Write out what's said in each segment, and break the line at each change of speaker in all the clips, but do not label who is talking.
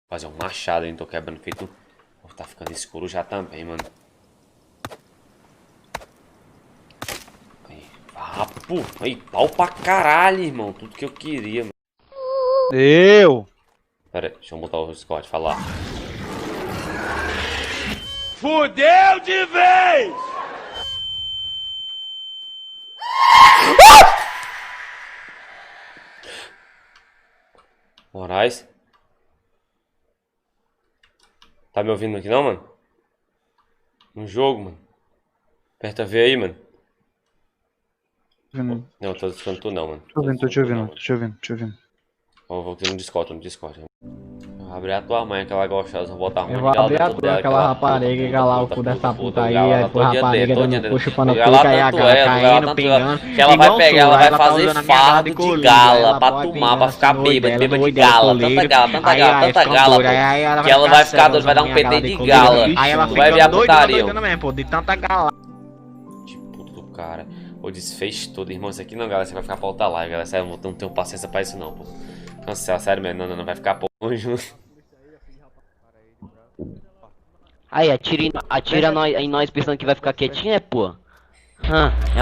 Fazer um machado, hein? Tô quebrando feito. Tá ficando escuro já também, mano. Aí, papo. Aí, pau pra caralho, irmão. Tudo que eu queria, mano. Pera aí, deixa eu botar o Scott falar.
Fudeu de vez!
Moraes? Tá me ouvindo aqui não, mano? No jogo, mano. Aperta V aí, mano. Não, eu tô escutando tu não, mano.
Tô te ouvindo.
Vou aqui no Discord. Abre a tua mãe, aquela gostosa, vou botar a mão
Eu vou abrir a tua, aquela rapariga e galar o cu dessa puta aí, a tua rapariga dando cu, chupando pica e a gala caindo, pingando.
Que ela vai pegar, ela vai fazer fardo de gala pra tomar, pra ficar bêbada de gala. Tanta gala, pô. Que ela vai ficar doida, vai dar um PT de gala. Tu vai ver a putaria.
De tanta gala.
Que puto do cara. O desfez todo, irmão. Isso aqui não, galera. Você vai ficar pra outra live, galera. Sério, eu não tenho paciência pra isso, não, pô. Cancela, sério mesmo. Não, vai ficar pô.
Aí, atira em nós pensando que vai ficar quietinho, é, pô?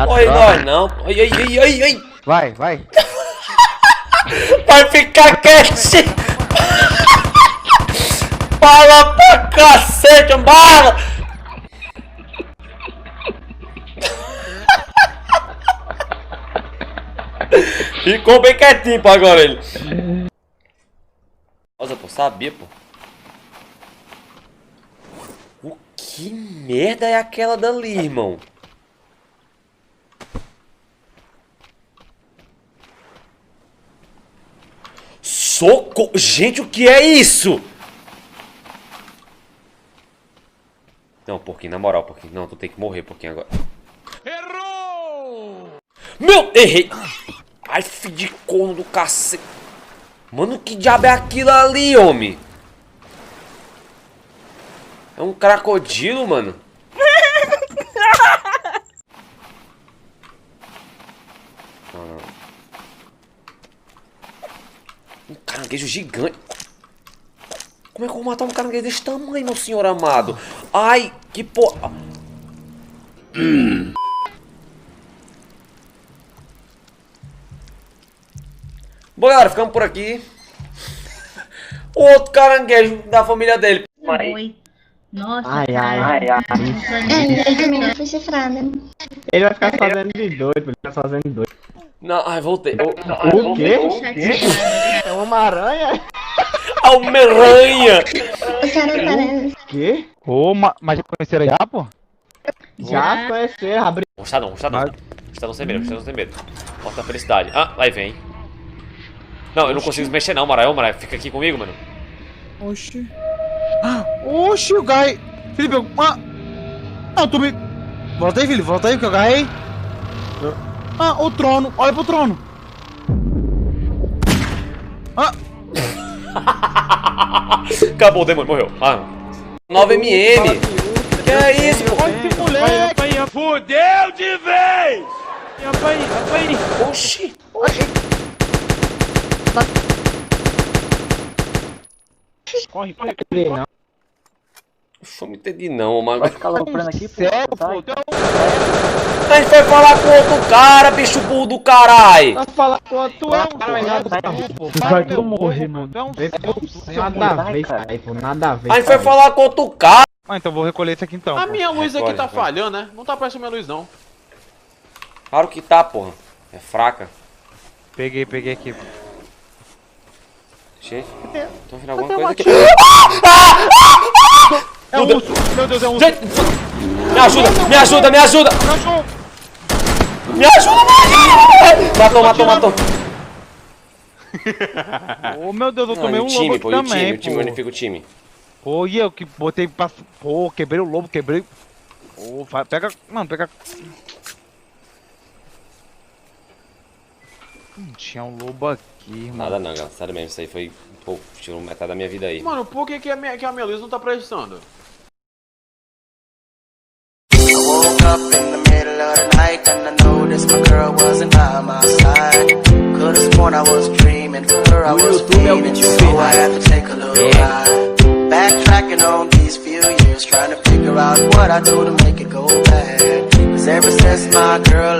Oi, nós não. Ai.
Vai.
Vai ficar quietinho. Fala pra cacete, bala. Ficou bem quietinho, pô, agora ele. Nossa, pô, sabia, pô. Que merda é aquela dali, irmão? Socorro! Gente, o que é isso? Não, porquinho, na moral, porquinho. Não, tu tem que morrer, porquinho, agora.
Errou!
Meu, errei! Ai, filho de corno do cacete. Mano, que diabo é aquilo ali, homem? É um crocodilo, mano. Não. Um caranguejo gigante. Como é que eu vou matar um caranguejo desse tamanho, meu senhor amado? Ai, que porra. Bom, galera, ficamos por aqui. O outro caranguejo da família dele.
Oi. Nossa,
Ai.
ele também não foi cifrada.
Ele vai ficar fazendo de doido, ele vai fazendo de doido.
Não, ai, voltei.
O quê? É uma aranha?
A Homem-Aranha!
O cara parece.
O quê?
Ô, mas já conheceram já, pô?
Já conheceram, abriu.
Mostradão sem medo. Porta da felicidade. Ah, lá vem. Não, eu não consigo mexer não, Maraia. Fica aqui comigo, mano.
Oxi, o Gai. Felipe, não, tu me... Volta aí, Felipe, volta aí que eu agarrei. O trono, olha pro trono.
Acabou, o demônio, morreu. 9mm. Que é isso, pô?
Esse moleque.
Fudeu de vez!
Oxi.
Corre. Não.
Não me entendi não, mano.
Vai ficar aloprando aqui, pô.
Sério,
Sai.
pô?
A gente foi falar com outro cara, bicho burro do caralho.
Vai falar com tu é um
Vai tu morrer, mano.
nada a ver, cara, pô, nada a ver.
A gente foi falar com outro cara.
Então vou recolher isso aqui então.
A minha luz aqui tá
Recolhe.
falhando, né? Não tá aparecendo minha luz, não.
Claro que tá, porra. É fraca.
Peguei aqui.
Gente, tô vendo alguma coisa aqui.
É um urso, meu Deus, é um urso.
Gente, me ajuda! Matou.
Ô, meu Deus, eu
Não,
tomei
e
um
o time,
lobo
pô,
aqui também,
o time unifica o time.
Pô, e eu que botei pra... Pô, quebrei o lobo, quebrei... Ô, pega... Mano, pega... Tinha um lobo aqui, irmão.
Nada não, galera. Sério mesmo, isso aí foi... Pô, tirou metade da minha vida aí.
Mano, por que a minha luz não tá prestando?
Woke up in the middle of the night and I noticed my girl wasn't by my side. Could've sworn I was dreaming, for her I was fiending, so I had to take a little ride. on these few years trying to figure out what I do to make it go bad. Cause ever since my girl